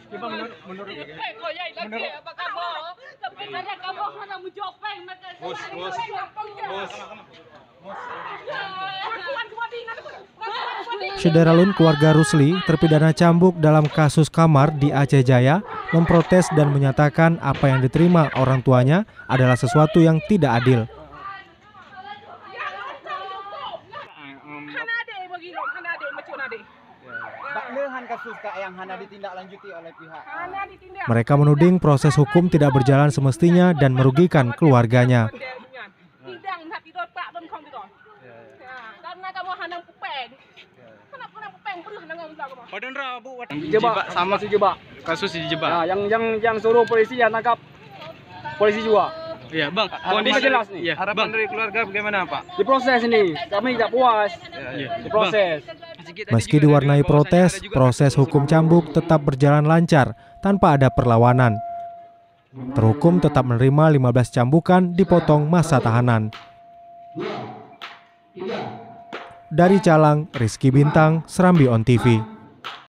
Coba menurut Syederalun keluarga Rusli, terpidana cambuk dalam kasus kamar di Aceh Jaya, memprotes dan menyatakan apa yang diterima orang tuanya adalah sesuatu yang tidak adil. Mereka menuding proses hukum tidak berjalan semestinya dan merugikan keluarganya. Dijebak sama si jebak. Kasus dijebak. Nah, yang suruh polisi yang tangkap polisi juga. Iya, Bang. Kondisi jelas nih. Ya, harapan dari keluarga bagaimana, Pak? Diproses ini. Kami tidak puas. Diproses. Meski diwarnai protes, proses hukum cambuk tetap berjalan lancar tanpa ada perlawanan. Terhukum tetap menerima 15 cambukan dipotong masa tahanan. Dari Calang, Rizky Bintang, Serambi On TV.